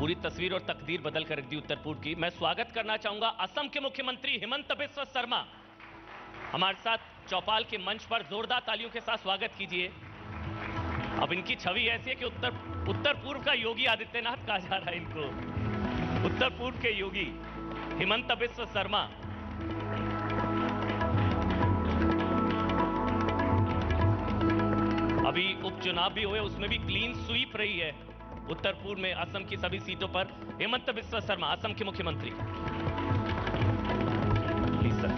पूरी तस्वीर और तकदीर बदल कर रख दी उत्तर पूर्व की। मैं स्वागत करना चाहूंगा असम के मुख्यमंत्री हिमंत बिस्वा शर्मा। हमारे साथ चौपाल के मंच पर जोरदार तालियों के साथ स्वागत कीजिए। अब इनकी छवि ऐसी है कि उत्तर पूर्व का योगी आदित्यनाथ कहा जा रहा है इनको। उत्तर पूर्व के योगी हिमंत बिस्वा शर्मा। अभी उपचुनाव भी हुए, उसमें भी क्लीन स्वीप रही है उत्तर पूर्व में असम की सभी सीटों पर। हिमंत बिस्वा शर्मा असम के मुख्यमंत्री। Please sir.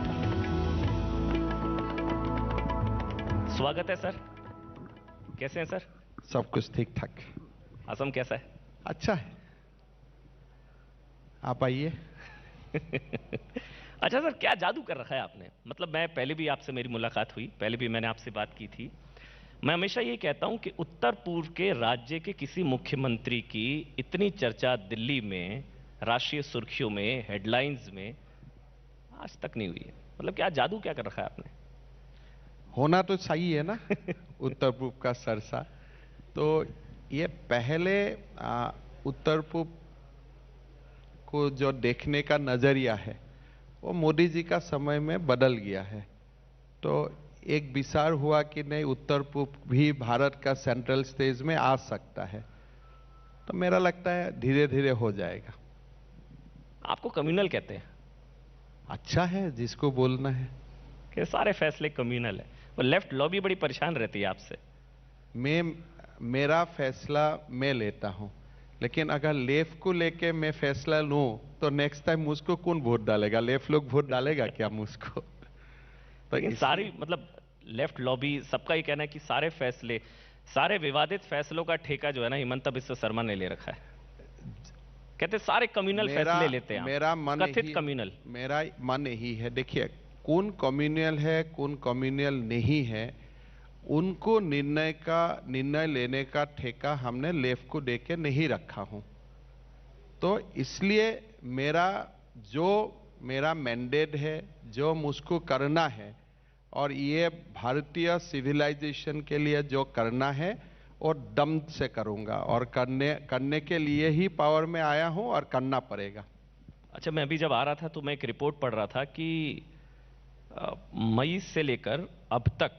स्वागत है सर। कैसे हैं सर? सब कुछ ठीक ठाक। असम कैसा है? अच्छा है, आप आइए। अच्छा सर, क्या जादू कर रखा है आपने? मतलब मैं पहले भी आपसे मेरी मुलाकात हुई, पहले भी मैंने आपसे बात की थी। मैं हमेशा ये कहता हूं कि उत्तर पूर्व के राज्य के किसी मुख्यमंत्री की इतनी चर्चा दिल्ली में, राष्ट्रीय सुर्खियों में, हेडलाइंस में आज तक नहीं हुई है। मतलब क्या जादू क्या कर रखा है आपने? होना तो सही है ना। उत्तर पूर्व का सरसा तो ये पहले उत्तर पूर्व को जो देखने का नजरिया है वो मोदी जी का समय में बदल गया है। तो एक विचार हुआ कि नहीं, उत्तर पूर्व भी भारत का सेंट्रल स्टेज में आ सकता है। तो मेरा लगता है धीरे धीरे हो जाएगा। आपको कम्युनल कहते हैं। अच्छा है, जिसको बोलना है। कि सारे फैसले कम्युनल है। वो लेफ्ट लॉबी बड़ी परेशान रहती है आपसे। मेरा फैसला मैं लेता हूं, लेकिन अगर लेफ्ट को लेके मैं फैसला लूं तो नेक्स्ट टाइम मुझको कौन वोट डालेगा? लेफ्ट लोग वोट डालेगा क्या मुझको? तो लेकिन सारी मतलब लेफ्ट लॉबी सबका ही कहना है कि सारे फैसले, सारे विवादित फैसलों का ठेका जो है ना हिमंत बिस्वा शर्मा ने ले रखा है। कहते सारे कम्युनल फैसले लेते हैं। मेरा मन कथित कम्युनल। मेरा मन यही है। देखिए, कौन कम्युनल है कौन कम्युनल नहीं है, उनको निर्णय लेने का ठेका हमने लेफ्ट को देके नहीं रखा हूं। तो इसलिए मेरा मैंडेट है, जो मुझको करना है, और ये भारतीय सिविलाइजेशन के लिए जो करना है और दम से करूंगा, और करने के लिए ही पावर में आया हूं और करना पड़ेगा। अच्छा, मैं अभी जब आ रहा था तो मैं एक रिपोर्ट पढ़ रहा था कि मई से लेकर अब तक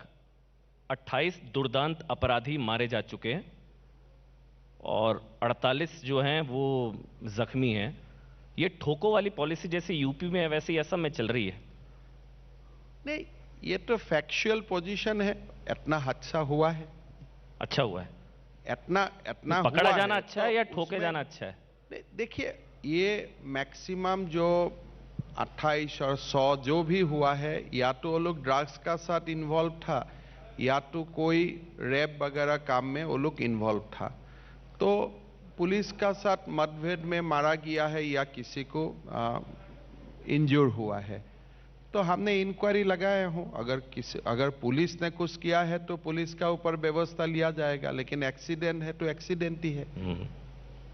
28 दुर्दांत अपराधी मारे जा चुके हैं और 48 जो हैं वो जख्मी हैं। ये ठोको वाली पॉलिसी जैसे यूपी में है वैसे ही असम में चल रही है। नहीं, ये तो फैक्चुअल पोजीशन है। इतना हादसा हुआ है। अच्छा हुआ है। इतना पकड़ा हुआ जाना है, अच्छा है या ठोके जाना अच्छा है? देखिए, ये मैक्सिमम जो 28 और 100 जो भी हुआ है, या तो वो लोग ड्रग्स का साथ इन्वॉल्व था, या तो कोई रेप वगैरह काम में वो लोग इन्वॉल्व था। तो पुलिस का साथ मतभेद में मारा गया है या किसी को इंज्योर हुआ है। तो हमने इंक्वायरी लगाया हूं। अगर पुलिस ने कुछ किया है तो पुलिस का ऊपर व्यवस्था लिया जाएगा, लेकिन एक्सीडेंट है तो एक्सीडेंट ही है।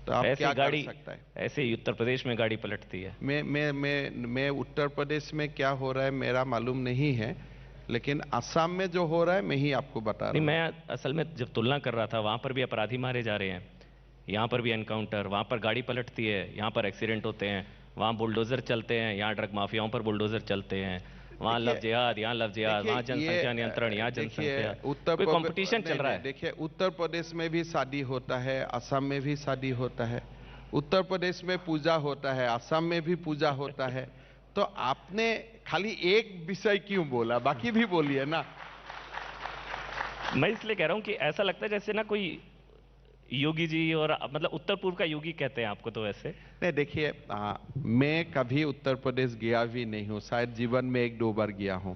तो आप क्या कर सकता है? ऐसे ही उत्तर प्रदेश में गाड़ी पलटती है। मैं उत्तर प्रदेश में क्या हो रहा है मेरा मालूम नहीं है, लेकिन असम में जो हो रहा है मैं ही आपको बता रहा हूं। मैं असल में जब तुलना कर रहा था, वहां पर भी अपराधी मारे जा रहे हैं, यहां पर भी एनकाउंटर, वहां पर गाड़ी पलटती है, यहां पर एक्सीडेंट होते हैं, वहां बुलडोजर चलते हैं, यहां ड्रग माफियाओं पर बुलडोजर चलते हैं, वहां लव जिहाद, यहाँ लव जिहाद, वहां जनसंख्या नियंत्रण, यहाँ जनसंख्या, कोई कंपटीशन चल रहा है। देखिए, उत्तर प्रदेश में भी शादी होता है, असम में भी शादी होता है। उत्तर प्रदेश में पूजा होता है, असम में भी पूजा होता है। तो आपने खाली एक विषय क्यों बोला? बाकी भी बोलिए ना। मैं इसलिए कह रहा हूं कि ऐसा लगता है जैसे ना कोई योगी जी, और मतलब उत्तर पूर्व का योगी कहते हैं आपको तो वैसे नहीं। देखिए, मैं कभी उत्तर प्रदेश गया भी नहीं हूं, शायद जीवन में 1-2 बार गया हूं।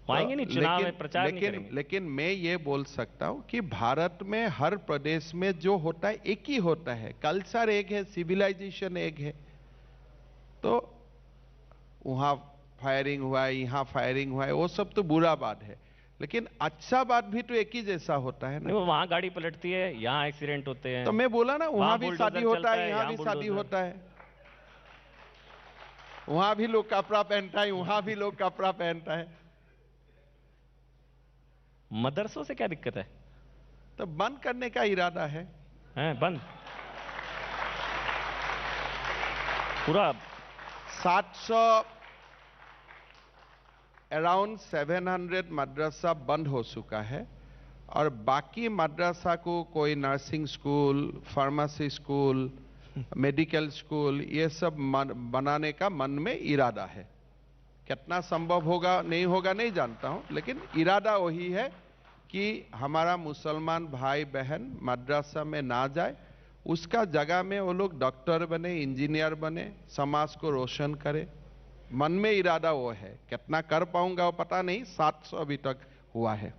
आएंगे नहीं चुनाव में प्रचार नहीं करेंगे। लेकिन मैं ये बोल सकता हूं कि भारत में हर प्रदेश में जो होता है एक ही होता है, कल्चर एक है, सिविलाइजेशन एक है। तो वहां फायरिंग हुआ है, यहां फायरिंग हुआ है, वो सब तो बुरा बात है, लेकिन अच्छा बात भी तो एक ही जैसा होता है ना। वहां गाड़ी पलटती है, यहाँ एक्सीडेंट होते हैं। तो मैं बोला ना, वहां भी शादी होता है, यहाँ भी शादी होता है। वहां भी लोग कपड़ा पहनता है, वहां भी लोग कपड़ा पहनता है। मदरसों से क्या दिक्कत है? तो बंद करने का इरादा है। बंद? पूरा 700 अराउंड 700 मदरसा बंद हो चुका है और बाकी मदरसा को कोई nursing school, pharmacy school, medical school ये सब बनाने का मन में इरादा है। कितना संभव होगा नहीं होगा नहीं जानता हूं, लेकिन इरादा वही है कि हमारा मुसलमान भाई बहन मदरसा में ना जाए, उसका जगह में वो लोग डॉक्टर बने, इंजीनियर बने, समाज को रोशन करे। मन में इरादा वो है। कितना कर पाऊंगा वो पता नहीं। 700 अभी तक हुआ है।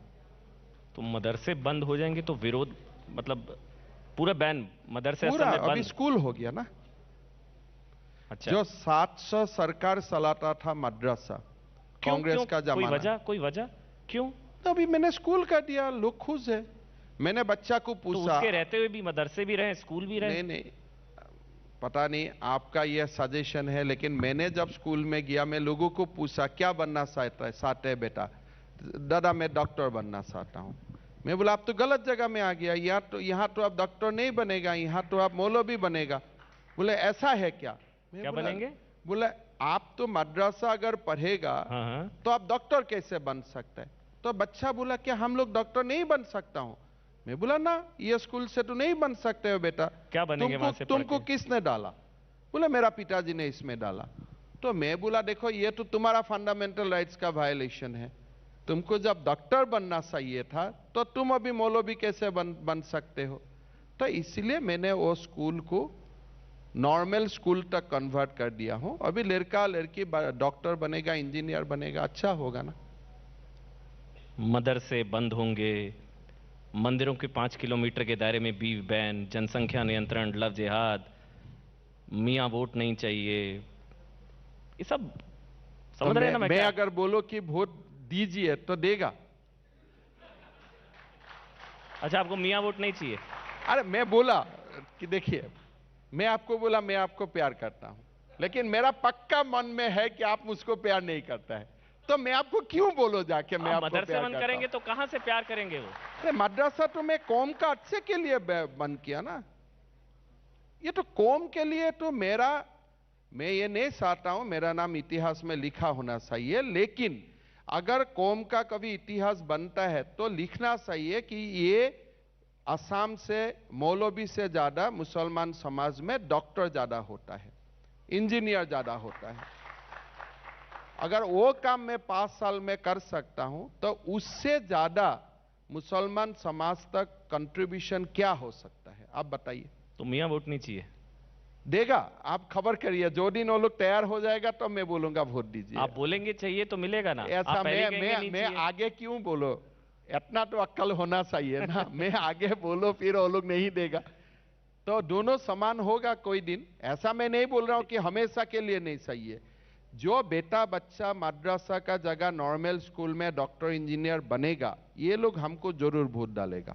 तो मदरसे बंद हो जाएंगे तो विरोध, मतलब पूरा बैन मदरसे पूरा असल में अभी बंद। स्कूल हो गया ना। अच्छा, जो 700 सरकार चलाता था मदरसा, क्यों कांग्रेस क्यों का जमाना। कोई वजह क्यों? तो अभी मैंने स्कूल कर दिया, लोग खुश है। मैंने बच्चा को तो पूछा, उसके रहते हुए भी मदरसे भी रहे, स्कूल भी रहे। नहीं, पता नहीं आपका यह सजेशन है, लेकिन मैंने जब स्कूल में गया, मैं लोगों को पूछा क्या बनना चाहते है बेटा? दादा मैं डॉक्टर बनना चाहता हूं। मैं बोला आप तो गलत जगह में आ गया, यहाँ तो आप डॉक्टर नहीं बनेगा, यहाँ तो आप मौलवी बनेगा। बोले ऐसा है क्या? क्या बनेंगे? बोले आप तो मदरसा अगर पढ़ेगा हाँ। तो आप डॉक्टर कैसे बन सकते हैं? तो बच्चा बोला क्या हम लोग डॉक्टर नहीं बन सकता हूं? मैं बोला ना, ये स्कूल से तो नहीं बन सकते हो बेटा। क्या बनेंगे वहां से? तुमको किसने डाला? बोला मेरा पिताजी ने इसमें डाला। तो मैं बोला देखो ये तो तुम्हारा फंडामेंटल राइट्स का वायलेशन है। तुमको जब डॉक्टर बनना चाहिए था तो तुम अभी मौलवी कैसे बन सकते हो? तो इसलिए मैंने वो स्कूल को नॉर्मल स्कूल तक कन्वर्ट कर दिया हूं। अभी लड़का लड़की डॉक्टर बनेगा, इंजीनियर बनेगा, अच्छा होगा ना। मदरसे बंद होंगे, मंदिरों के 5 किलोमीटर के दायरे में बीफ बैन, जनसंख्या नियंत्रण, लव जिहाद, मियां वोट नहीं चाहिए, ये सब समझ रहे हैं ना? मैं अगर बोलो कि वोट दीजिए तो देगा। अच्छा, आपको मियां वोट नहीं चाहिए? अरे मैं बोला कि देखिए, मैं आपको बोला मैं आपको प्यार करता हूं, लेकिन मेरा पक्का मन में है कि आप मुझको प्यार नहीं करता है, तो मैं आपको क्यों बोलो जाके मैं आपको मदरसे प्यार बंद करता करेंगे हूं? तो कहां से प्यार करेंगे वो? अरे मदरसा तो मैं कौम का अच्छे के लिए बंद किया ना। ये तो कौम के लिए, तो मैं ये नहीं चाहता हूं मेरा नाम इतिहास में लिखा होना चाहिए, लेकिन अगर कौम का कभी इतिहास बनता है तो लिखना चाहिए कि ये असम से मौलवी से ज्यादा मुसलमान समाज में डॉक्टर ज्यादा होता है, इंजीनियर ज्यादा होता है। अगर वो काम मैं 5 साल में कर सकता हूं तो उससे ज्यादा मुसलमान समाज तक कंट्रीब्यूशन क्या हो सकता है? आप बताइए। तो मियां वोट नहीं चाहिए? देगा, आप खबर करिए। जो दिन वो लोग तैयार हो जाएगा तो मैं बोलूंगा वोट दीजिए। आप बोलेंगे चाहिए तो मिलेगा ना? ऐसा आप पहले कहेंगे नहीं मैं चाहिए। आगे क्यों बोलो? इतना तो अक्ल होना चाहिए ना। मैं आगे बोलो फिर वो लोग नहीं देगा, तो दोनों समान होगा कोई दिन। ऐसा मैं नहीं बोल रहा हूं कि हमेशा के लिए नहीं चाहिए। जो बेटा बच्चा मदरसा का जगह नॉर्मल स्कूल में डॉक्टर इंजीनियर बनेगा, ये लोग हमको जरूर वोट डालेगा।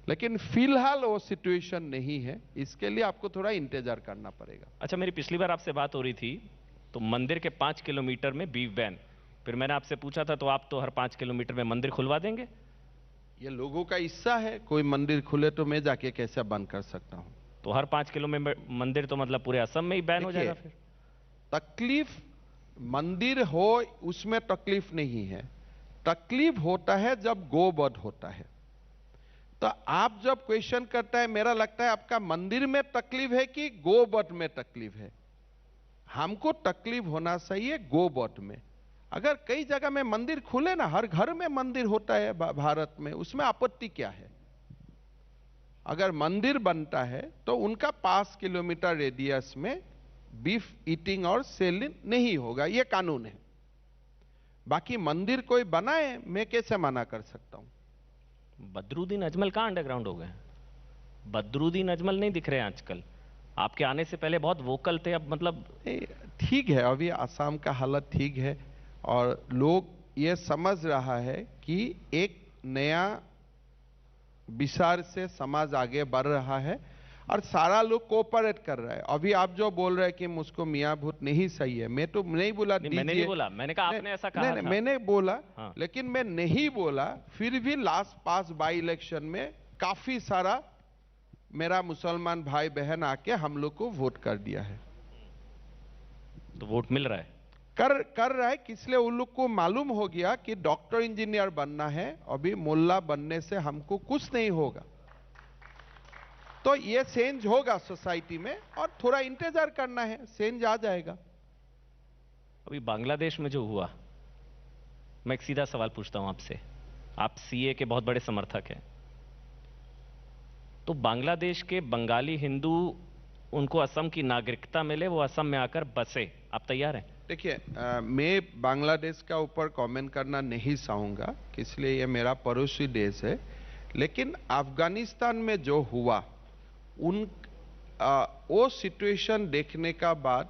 लेकिन फिलहाल वो सिचुएशन नहीं है, इसके लिए आपको थोड़ा इंतजार करना पड़ेगा। अच्छा, मेरी पिछली बार आपसे बात हो रही थी तो मंदिर के 5 किलोमीटर में बीफ बैन, फिर मैंने आपसे पूछा था तो आप तो हर 5 किलोमीटर में मंदिर खुलवा देंगे। ये लोगों का हिस्सा है, कोई मंदिर खुले तो मैं जाके कैसे बंद कर सकता हूं? तो हर 5 किलोमीटर मंदिर तो मतलब पूरे असम में ही बैन हो जाएगा फिर? तकलीफ मंदिर हो उसमें तकलीफ नहीं है, तकलीफ होता है जब गोवध होता है। तो आप जब क्वेश्चन करता है, मेरा लगता है आपका मंदिर में तकलीफ है कि गोवध में तकलीफ है? हमको तकलीफ होना चाहिए गोवध में। अगर कई जगह में मंदिर खुले ना, हर घर में मंदिर होता है भारत में, उसमें आपत्ति क्या है? अगर मंदिर बनता है तो उनका 5 किलोमीटर रेडियस में बीफ ईटिंग और सेलिंग नहीं होगा, यह कानून है। बाकी मंदिर कोई बनाए, मैं कैसे मना कर सकता हूं? बदरुद्दीन अजमल कहां अंडरग्राउंड हो गए? बदरुद्दीन अजमल नहीं दिख रहे हैं आजकल। आपके आने से पहले बहुत वोकल थे, अब मतलब ठीक है, अभी आसाम का हालत ठीक है और लोग ये समझ रहा है कि एक नया विचार से समाज आगे बढ़ रहा है और सारा लोग कोऑपरेट कर रहा है। अभी आप जो बोल रहे हैं कि मुझको मियां वोट नहीं सही है, मैं तो नहीं बोला मैंने नहीं बोला, मैंने कहा आपने ऐसा कहा था। मैंने बोला हाँ। लेकिन मैं नहीं बोला, फिर भी लास्ट पास बाई इलेक्शन में काफी सारा मेरा मुसलमान भाई बहन आके हम लोग को वोट कर दिया है। तो वोट मिल रहा है। कर रहा है, इसलिए उन लोग को मालूम हो गया कि डॉक्टर इंजीनियर बनना है, अभी मुल्ला बनने से हमको कुछ नहीं होगा। तो ये चेंज होगा सोसाइटी में और थोड़ा इंतजार करना है, चेंज आ जाएगा। अभी बांग्लादेश में जो हुआ, मैं एक सीधा सवाल पूछता हूं आपसे, आप सीए के बहुत बड़े समर्थक हैं, तो बांग्लादेश के बंगाली हिंदू, उनको असम की नागरिकता मिले, वो असम में आकर बसे, आप तैयार हैं? देखिए, मैं बांग्लादेश का ऊपर कमेंट करना नहीं चाहूंगा, इसलिए ये मेरा पड़ोसी देश है। लेकिन अफगानिस्तान में जो हुआ, वो सिचुएशन देखने का बाद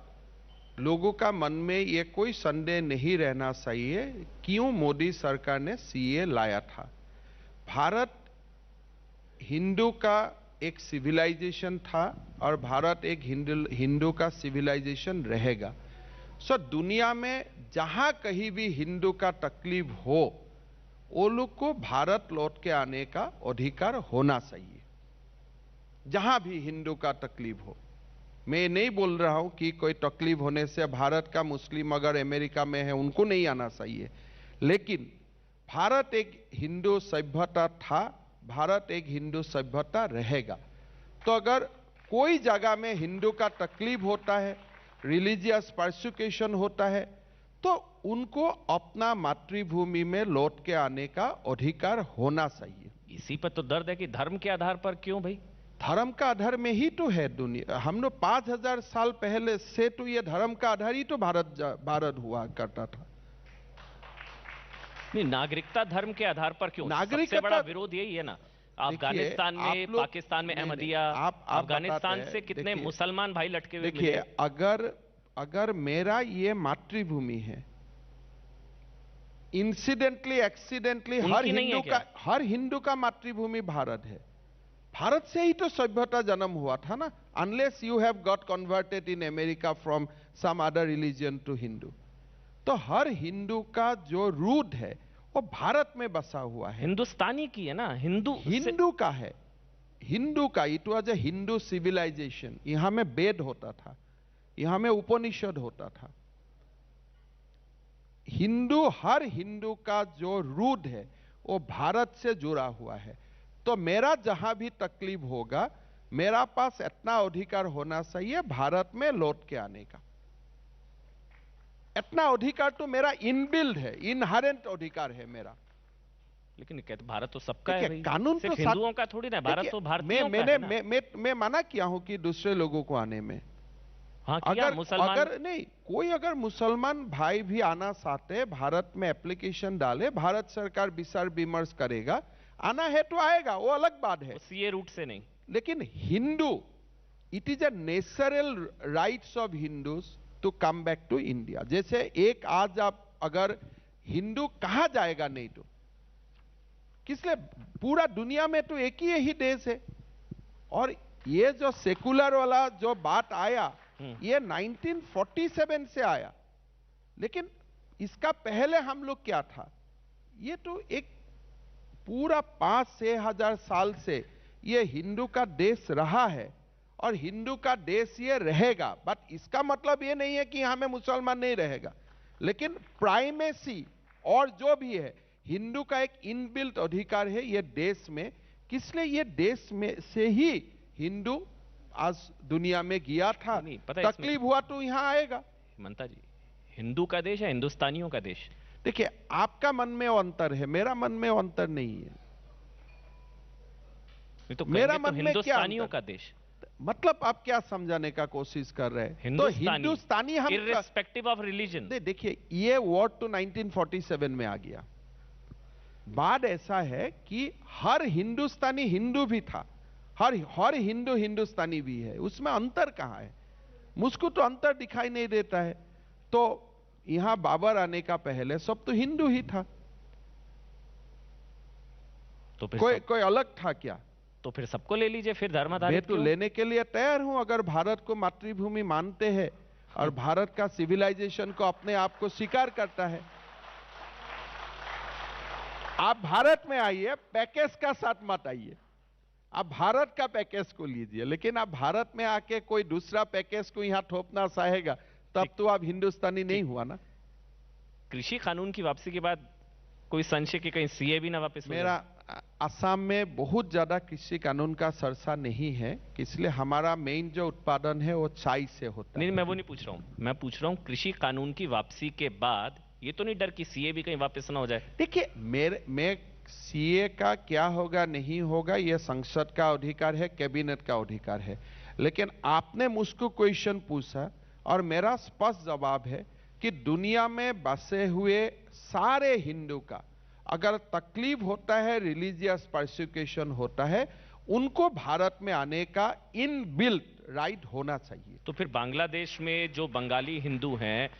लोगों का मन में ये कोई संदेह नहीं रहना चाहिए क्यों मोदी सरकार ने सीए लाया था। भारत हिंदू का एक सिविलाइजेशन था और भारत एक हिंदू का सिविलाइजेशन रहेगा। सो दुनिया में जहां कहीं भी हिंदू का तकलीफ हो, वो लोग को भारत लौट के आने का अधिकार होना चाहिए, जहां भी हिंदू का तकलीफ हो। मैं नहीं बोल रहा हूं कि कोई तकलीफ होने से भारत का मुस्लिम अगर अमेरिका में है उनको नहीं आना चाहिए, लेकिन भारत एक हिंदू सभ्यता था, भारत एक हिंदू सभ्यता रहेगा। तो अगर कोई जगह में हिंदू का तकलीफ होता है, रिलीजियस परसिक्यूशन होता है, तो उनको अपना मातृभूमि में लौट के आने का अधिकार होना चाहिए। इसी पर तो दर्द है कि धर्म के आधार पर क्यों भाई? धर्म का आधार में ही तो है दुनिया। हम लोग 5000 साल पहले से तो ये धर्म का आधार ही तो भारत हुआ करता था। नहीं, नागरिकता धर्म के आधार पर क्यों? सबसे बड़ा विरोध यही है ना। अफगानिस्तान में, पाकिस्तान में अहमदिया, अफगानिस्तान से कितने मुसलमान भाई लटके हुए। देखिए, अगर मेरा ये मातृभूमि है, इंसिडेंटली एक्सीडेंटली हर हिंदू का मातृभूमि भारत है। भारत से ही तो सभ्यता जन्म हुआ था ना, unless you have got converted in America from some other religion to Hindu. तो हर हिंदू का जो रूट है वो भारत में बसा हुआ है। हिंदुस्तानी की है ना, हिंदू का है, हिंदू का। It was a Hindu civilization. यहां में वेद होता था, यहां में उपनिषद होता था। हिंदू, हर हिंदू का जो रूट है वो भारत से जुड़ा हुआ है। तो मेरा जहां भी तकलीफ होगा, मेरा पास इतना अधिकार होना चाहिए भारत में लौट के आने का। इतना अधिकार तो मेरा इनबिल्ड है, इनहेरेंट अधिकार है मेरा। लेकिन कहते भारत तो सबका है भाई, कानून तो हिंदुओं का थोड़ी ना, भारत तो भारतीयों का है ना। मैं मना किया हूं कि दूसरे लोगों को आने में। हाँ, अगर नहीं, कोई अगर मुसलमान भाई भी आना चाहते, भारत में एप्लीकेशन डाले, भारत सरकार विचार विमर्श करेगा, आना है तो आएगा, वो अलग बात है। सीए रूट से नहीं। लेकिन Hindu, it is a natural rights of Hindus to come back to India. जैसे एक आज आप अगर हिंदू कहां जाएगा, नहीं तो किसलिए, पूरा दुनिया में तो एक ही देश है। और ये जो सेकुलर वाला जो बात आया, ये 1947 से आया। लेकिन इसका पहले हम लोग क्या था, ये तो एक पूरा 5-6 हजार साल से ये हिंदू का देश रहा है और हिंदू का देश ये रहेगा। बट इसका मतलब ये नहीं है कि यहां में मुसलमान नहीं रहेगा। लेकिन प्राइमेसी और जो भी है, हिंदू का एक इनबिल्ट अधिकार है ये देश में। किसलिए, ये देश में से ही हिंदू आज दुनिया में गया था, तकलीफ हुआ तो यहां आएगा। हेमंता जी, हिंदू का देश है, हिंदुस्तानियों का देश? देखिए, आपका मन में अंतर है, मेरा मन में अंतर नहीं है। तो मेरा मन में हिंदुस्तानियों का देश मतलब आप क्या समझाने का कोशिश कर रहे हैं? तो हिंदुस्तानी हम इर्रेस्पेक्टिव ऑफ रिलीजन। देखिए, ये वर्ड तो 1947 में आ गया। बात ऐसा है कि हर हिंदुस्तानी हिंदू भी था, हर हिंदू हिंदुस्तानी भी है, उसमें अंतर कहां है? मुझको तो अंतर दिखाई नहीं देता है। तो यहां बाबर आने का पहले सब तो हिंदू ही था, तो कोई अलग था क्या? तो फिर सबको ले लीजिए, फिर धर्माधारित तो लेने के लिए तैयार हूं, अगर भारत को मातृभूमि मानते हैं और भारत का सिविलाइजेशन को अपने आप को स्वीकार करता है। आप भारत में आइए, पैकेज का साथ मत आइए। आप भारत का पैकेज को लीजिए, लेकिन आप भारत में आके कोई दूसरा पैकेज को यहां थोपना चाहेगा तब तो आप हिंदुस्तानी नहीं हुआ ना। कृषि कानून की वापसी के बाद कोई संशय कि कहीं सीए भी ना वापस हो मेरा असम में बहुत ज्यादा कृषि कानून का चर्चा नहीं है, इसलिए हमारा मेन जो उत्पादन है वो चाय से होता नहीं है। मैं वो नहीं पूछ रहा हूं, मैं पूछ रहा हूं कृषि कानून की वापसी के बाद ये तो नहीं डर कि सीए भी कहीं वापस ना हो जाए? देखिए मैं सीए का क्या होगा नहीं होगा ये संसद का अधिकार है, कैबिनेट का अधिकार है, लेकिन आपने मुझको क्वेश्चन पूछा और मेरा स्पष्ट जवाब है कि दुनिया में बसे हुए सारे हिंदू का अगर तकलीफ होता है, रिलीजियस परसिक्यूशन होता है, उनको भारत में आने का इनबिल्ट राइट होना चाहिए। तो फिर बांग्लादेश में जो बंगाली हिंदू हैं,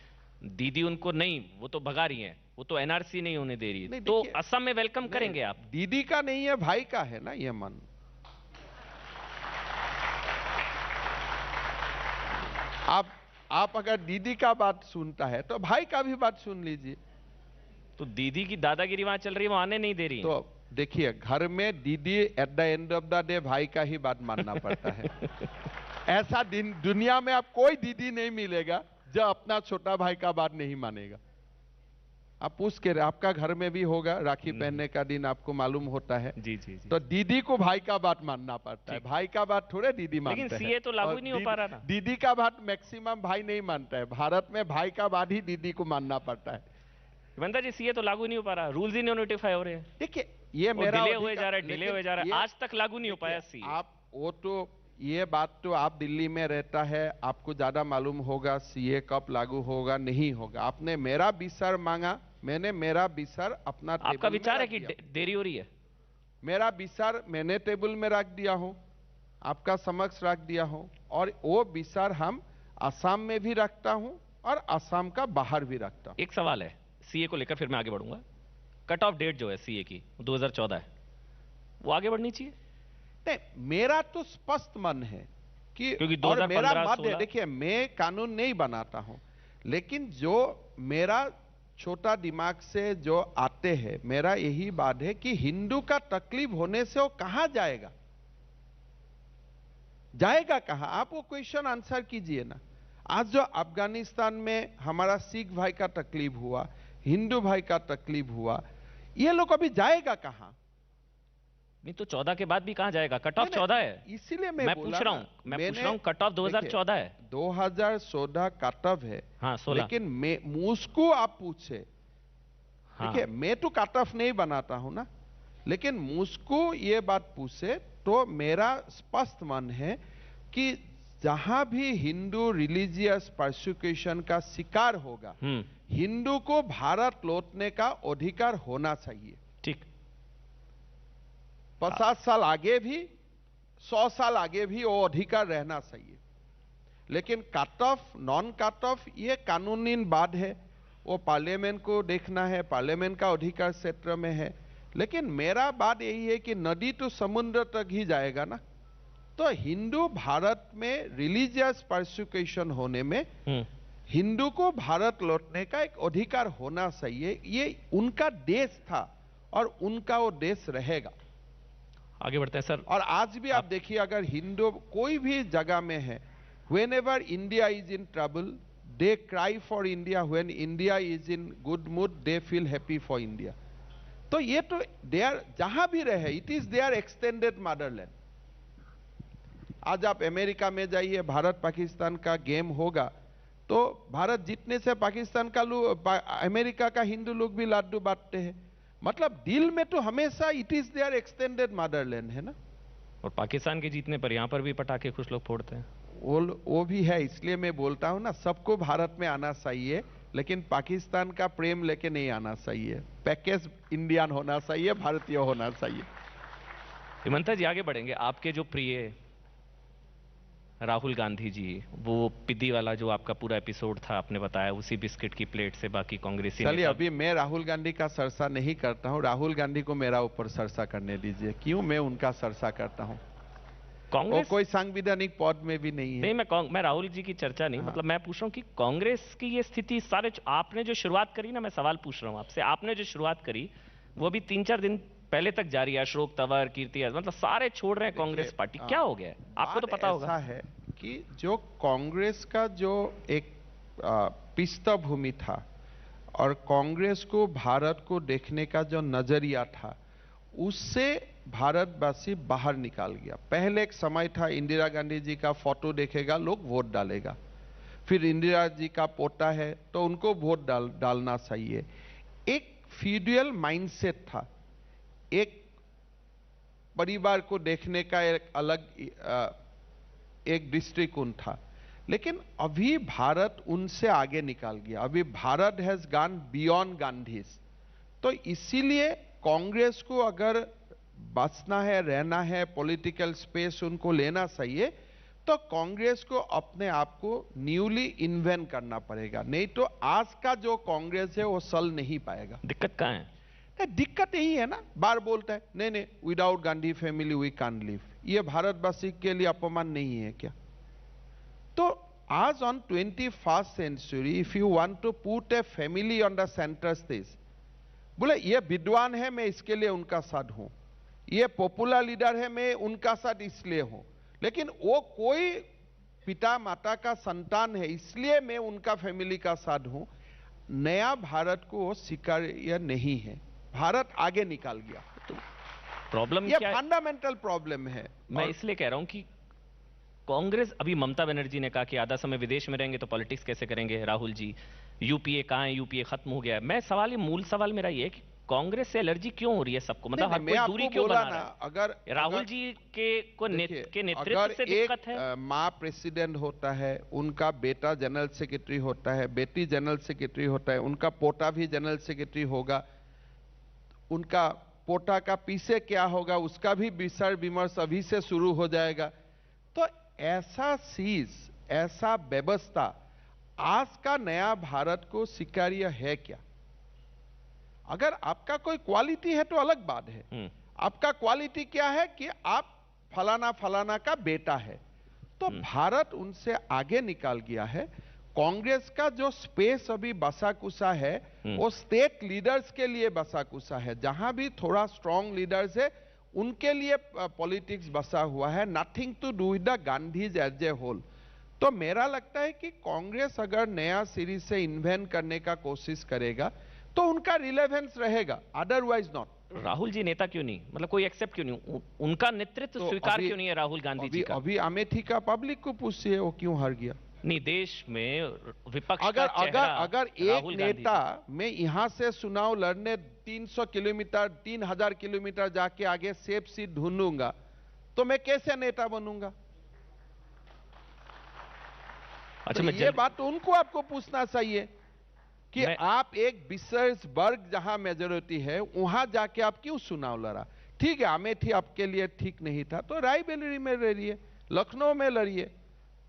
दीदी उनको नहीं, वो तो भगा रही हैं, वो तो एनआरसी नहीं होने दे रही है, तो असम में वेलकम करेंगे आप? दीदी का नहीं है, भाई का है ना ये मन। आप अगर दीदी का बात सुनता है तो भाई का भी बात सुन लीजिए। तो दीदी की दादागिरी वहां चल रही है, वो आने नहीं दे रही। तो देखिए घर में दीदी at the end of the day भाई का ही बात मानना पड़ता है। ऐसा दुनिया में आप कोई दीदी नहीं मिलेगा जो अपना छोटा भाई का बात नहीं मानेगा। आप पूछ के आपका घर में भी होगा, राखी पहनने का दिन आपको मालूम होता है। जी जी जी। तो दीदी को भाई का बात मानना पड़ता है, भाई का बात थोड़े दीदी मानते हैं। लेकिन सीए तो लागू ही नहीं हो पा रहा ना। दीदी का बात मैक्सिमम भाई नहीं मानता है, भारत में भाई का बात ही दीदी को मानना पड़ता है। हिमंता जी सीए तो लागू नहीं हो पा रहा, रूल्स ही नहीं नोटिफाई हो रहे हैं। देखिए ये मेरा डिले हुए जा रहा है, डिले हुए जा रहा है, आज तक लागू नहीं हो पाया सीए। आप वो तो ये बात तो आप दिल्ली में रहता है, आपको ज्यादा मालूम होगा सीए कब लागू होगा नहीं होगा। आपने मेरा विचार मांगा, मैंने मेरा विचार अपना आपका विचार है कि देरी हो रही है? मेरा विचार मैंने टेबल में रख दिया हूं, आपका समक्ष रख दिया हूं, और वो विचार हम असम में भी रखता हूं और असम का बाहर भी रखता हूं। एक सवाल है सीए को लेकर, फिर मैं आगे बढ़ूंगा। कट ऑफ डेट जो है सीए की 2014 है, वो आगे बढ़नी चाहिए? नहीं, मेरा तो स्पष्ट मन है कि क्योंकि और मेरा मत है, 2015-16 देखिए मैं कानून नहीं बनाता हूं, लेकिन जो मेरा छोटा दिमाग से जो आते हैं, मेरा यही बात है कि हिंदू का तकलीफ होने से वो कहां जाएगा, जाएगा कहां? आप वो क्वेश्चन आंसर कीजिए ना। आज जो अफगानिस्तान में हमारा सिख भाई का तकलीफ हुआ, हिंदू भाई का तकलीफ हुआ, ये लोग अभी जाएगा कहां? नहीं तो 14 के बाद भी कहां जाएगा? कट ऑफ 14 है, इसीलिए मैं पूछ रहा हूं कट ऑफ 2014 है। 2014 कट ऑफ है, हाँ 16। लेकिन मुझको आप पूछे, हाँ। देखिए मैं तो कट ऑफ नहीं बनाता हूं ना, लेकिन मुझको ये बात पूछे तो मेरा स्पष्ट मन है कि जहां भी हिंदू रिलीजियस परसिक्यूशन का शिकार होगा, हिंदू को भारत लौटने का अधिकार होना चाहिए। ठीक, 50 साल आगे भी, 100 साल आगे भी वो अधिकार रहना चाहिए। लेकिन cut off non cut off ये कानूनी बात है, वो पार्लियामेंट को देखना है, पार्लियामेंट का अधिकार क्षेत्र में है। लेकिन मेरा बात यही है कि नदी तो समुद्र तक ही जाएगा ना, तो हिंदू भारत में रिलीजियस परसिक्यूशन होने में हिंदू को भारत लौटने का एक अधिकार होना चाहिए। ये उनका देश था और उनका वो देश रहेगा। आगे बढ़ते हैं सर। और आज भी आप देखिए, अगर हिंदू कोई भी जगह में है, whenever India is in trouble, they cry for India. When India is in good mood, they feel happy for India. तो ये तो they are जहां भी रहे, it is their extended motherland. आज आप अमेरिका में जाइए, भारत पाकिस्तान का गेम होगा तो भारत जीतने से पाकिस्तान का अमेरिका का हिंदू लोग भी लाडू बांटते हैं। मतलब दिल में तो हमेशा it is there extended motherland है ना। और पाकिस्तान के जीतने पर यहां पर भी पटाखे कुछ लोग फोड़ते हैं, वो भी है। इसलिए मैं बोलता हूं ना, सबको भारत में आना चाहिए, लेकिन पाकिस्तान का प्रेम लेके नहीं आना चाहिए। पैकेज इंडियन होना चाहिए, भारतीय होना चाहिए। हिमंता जी आगे बढ़ेंगे। आपके जो प्रिय राहुल गांधी जी, वो पिद्दी वाला जो आपका पूरा एपिसोड था, आपने बताया उसी बिस्किट की प्लेट से बाकी कांग्रेसी। चलिए अभी मैं राहुल गांधी का चर्चा नहीं करता हूं, राहुल गांधी को मेरा ऊपर चर्चा करने दीजिए। क्यों मैं उनका चर्चा करता हूं? कांग्रेस कोई संवैधानिक पद में भी नहीं है। नहीं, मैं राहुल जी की चर्चा नहीं, मतलब मैं पूछ रहा हूं कि कांग्रेस की ये स्थिति, सारे आपने जो शुरुआत करी ना, मैं सवाल पूछ रहा हूं आपसे, आपने जो शुरुआत करी वो अभी 3-4 दिन पहले तक जारी है। अशोक तंवर, कीर्ति, मतलब सारे छोड़ रहे हैं कांग्रेस पार्टी, क्या हो गया है? आपको तो पता होगा। ऐसा है कि जो कांग्रेस का जो एक पृष्ठभूमि था और कांग्रेस को भारत को देखने का जो नजरिया था उससे भारतवासी बाहर निकाल गया। पहले एक समय था इंदिरा गांधी जी का फोटो देखेगा लोग वोट डालेगा, फिर इंदिरा जी का पोता है तो उनको वोट डालना चाहिए। एक फ्यूडल माइंडसेट था, एक परिवार को देखने का एक अलग एक दृष्टिकोण था। लेकिन अभी भारत उनसे आगे निकाल गया। अभी Bharat has gone beyond Gandhi's. तो इसीलिए कांग्रेस को अगर बचना है, रहना है, पॉलिटिकल स्पेस उनको लेना चाहिए तो कांग्रेस को अपने आप को न्यूली इन्वेंट करना पड़ेगा, नहीं तो आज का जो कांग्रेस है वो चल नहीं पाएगा। दिक्कत कहां है? दिक्कत यही है ना, बार बोलता है नहीं नहीं without Gandhi family we can't live. ये भारतवासी के लिए अपमान नहीं है क्या? तो आज on 21st century if you want to put a family on the centre stage, बोले ये विद्वान है मैं इसके लिए उनका साथ हूं, ये पॉपुलर लीडर है मैं उनका साथ इसलिए हूं, लेकिन वो कोई पिता माता का संतान है इसलिए मैं उनका फैमिली का साथ हूं, नया भारत को स्वीकार्य नहीं है। भारत आगे निकाल गया। तो प्रॉब्लम ये क्या है? फंडामेंटल प्रॉब्लम है। मैं इसलिए कह रहा हूं कि कांग्रेस, अभी ममता बनर्जी ने कहा कि आधा समय विदेश में रहेंगे तो पॉलिटिक्स कैसे करेंगे राहुल जी, यूपीए कहां है, यूपीए खत्म हो गया है। मैं सवाल, ये मूल सवाल मेरा ये है कि कांग्रेस से एलर्जी क्यों हो रही है सबको? मतलब हर कोई दूरी क्यों बना रहा है? अगर राहुल जी के नेतृत्व से दिक्कत है। माँ प्रेसिडेंट होता है, उनका बेटा जनरल सेक्रेटरी होता है, बेटी जनरल सेक्रेटरी होता है, उनका पोता भी जनरल सेक्रेटरी होगा, उनका पोता का पीछे क्या होगा उसका भी विचार विमर्श अभी से शुरू हो जाएगा। तो ऐसा चीज, ऐसा व्यवस्था आज का नया भारत को स्वीकार्य है क्या? अगर आपका कोई क्वालिटी है तो अलग बात है। आपका क्वालिटी क्या है कि आप फलाना फलाना का बेटा है, तो भारत उनसे आगे निकाल गया है। कांग्रेस का जो स्पेस अभी बसा कुसा है वो स्टेट लीडर्स के लिए बसा कुसा है। जहां भी थोड़ा स्ट्रांग लीडर्स है उनके लिए पॉलिटिक्स बसा हुआ है, nothing to do with the Gandhis as a whole. तो मेरा लगता है कि कांग्रेस अगर नया सीरीज से इन्वेंट करने का कोशिश करेगा तो उनका रिलेवेंस रहेगा, अदरवाइज नॉट। राहुल जी नेता क्यों नहीं, मतलब कोई एक्सेप्ट क्यों नहीं, उनका नेतृत्व तो स्वीकार क्यों नहीं है राहुल गांधी जी का? अभी अमेठी का पब्लिक को पूछिए वो क्यों हार गया। नहीं, देश में विपक्ष अगर एक नेता में यहां से चुनाव लड़ने 300 किलोमीटर 3000 किलोमीटर जाके आगे सेफ सीट ढूंढूंगा तो मैं कैसे नेता बनूंगा? अच्छा, तो ये बात तो उनको आपको पूछना चाहिए कि आप एक विशेष वर्ग जहां मेजोरिटी है वहां जाके आप क्यों चुनाव लड़ा। ठीक है, अमेठी आपके लिए ठीक नहीं था तो रायबरेली में लड़िए, लखनऊ में लड़िए।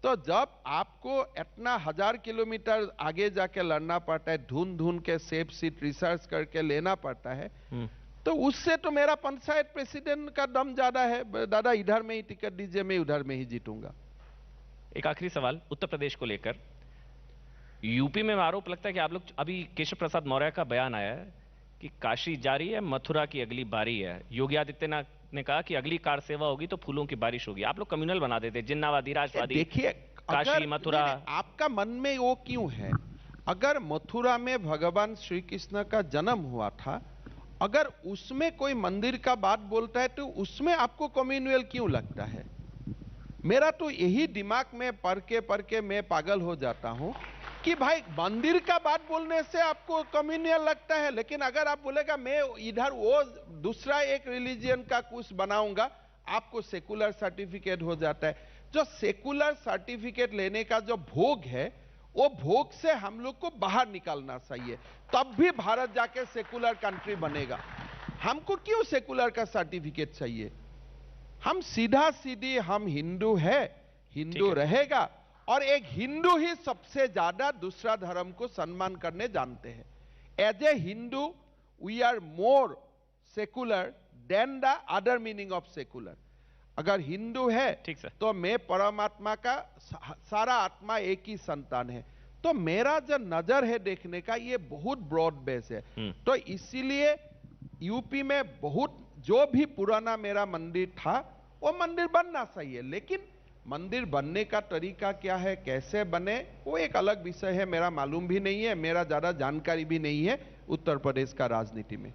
तो जब आपको इतना 1000 किलोमीटर आगे जाके लड़ना पड़ता है, ढूंढ ढूंढ के सेफ सीट रिसर्च करके लेना पड़ता है, तो उससे तो मेरा पंचायत प्रेसिडेंट का दम ज्यादा है। दादा इधर में ही टिकट दीजिए, मैं उधर में ही जीतूंगा। एक आखिरी सवाल उत्तर प्रदेश को लेकर। यूपी में आरोप लगता है कि आप लोग, अभी केशव प्रसाद मौर्य का बयान आया है कि काशी जारी है, मथुरा की अगली बारी है। योगी आदित्यनाथ ने कहा कि अगली कार सेवा होगी तो फूलों की बारिश होगी। आप लोग कम्युनल बना देते, जिन्नावादी, राजवादी। देखिए, काशी मथुरा, आपका मन में वो क्यों है? अगर मथुरा में भगवान श्री कृष्ण का जन्म हुआ था, अगर उसमें कोई मंदिर का बात बोलता है तो उसमें आपको कम्युनल क्यों लगता है? मेरा तो यही दिमाग में पढ़ के मैं पागल हो जाता हूं कि भाई मंदिर का बात बोलने से आपको कम्युनल लगता है, लेकिन अगर आप बोलेगा मैं इधर वो दूसरा एक रिलीजियन का कुछ बनाऊंगा, आपको सेकुलर सर्टिफिकेट हो जाता है। जो सेकुलर सर्टिफिकेट लेने का जो भोग है, वो भोग से हम लोग को बाहर निकालना चाहिए, तब भी भारत जाके सेकुलर कंट्री बनेगा। हमको क्यों सेकुलर का सर्टिफिकेट चाहिए? हम सीधा सीधी हम हिंदू है, हिंदू रहेगा, और एक हिंदू ही सबसे ज्यादा दूसरा धर्म को सम्मान करने जानते हैं। As a Hindu we are more secular than the other meaning of secular. अगर हिंदू है तो मैं परमात्मा का सारा आत्मा एक ही संतान है। तो मेरा जो नजर है देखने का ये बहुत ब्रॉड बेस है। तो इसीलिए यूपी में बहुत जो भी पुराना मेरा मंदिर था वो मंदिर बनना चाहिए, लेकिन मंदिर बनने का तरीका क्या है, कैसे बने, वो एक अलग विषय है, मेरा मालूम भी नहीं है, मेरा ज्यादा जानकारी भी नहीं है उत्तर प्रदेश का राजनीति में।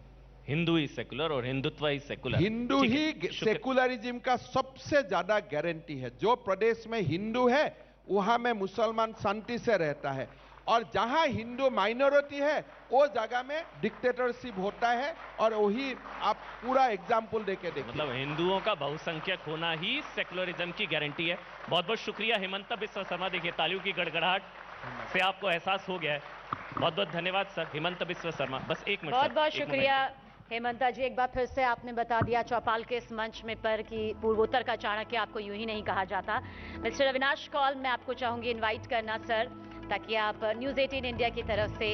हिंदू ही सेकुलर और हिंदुत्व ही सेकुलर। हिंदू ठीक ही है, सेकुलरिज्म का सबसे ज्यादा गारंटी है। जो प्रदेश में हिंदू है वहां में मुसलमान शांति से रहता है, और जहां हिंदू माइनॉरिटी है वो जगह में डिक्टेटरशिप होता है, और वही आप पूरा एग्जाम्पल देके देखिए। मतलब हिंदुओं का बहुसंख्यक होना ही सेकुलरिज्म की गारंटी है। बहुत बहुत शुक्रिया हेमंत बिस्वा शर्मा। देखिए तालियों की गड़गड़ाहट से आपको एहसास हो गया है। बहुत बहुत धन्यवाद सर, हेमंत बिस्वा शर्मा। बस एक मिनट। बहुत बहुत शुक्रिया हेमंता जी। एक बार फिर से आपने बता दिया चौपाल के इस मंच में पर कि पूर्वोत्तर का चाणक्य आपको यूं ही नहीं कहा जाता। मिस्टर अविनाश कौल, मैं आपको चाहूंगी इनवाइट करना सर, ताकि आप न्यूज़ 18 इंडिया की तरफ से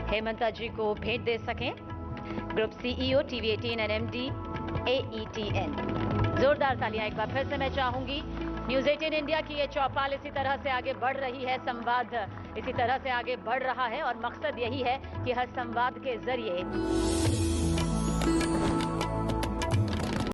हेमंता जी को भेंट दे सकें। Group CEO TV 18 and MD AETN। जोरदार तालियां एक बार फिर से मैं चाहूंगी। न्यूज़ 18 इंडिया की ये चौपाल इसी तरह से आगे बढ़ रही है, संवाद इसी तरह से आगे बढ़ रहा है, और मकसद यही है कि हर संवाद के जरिए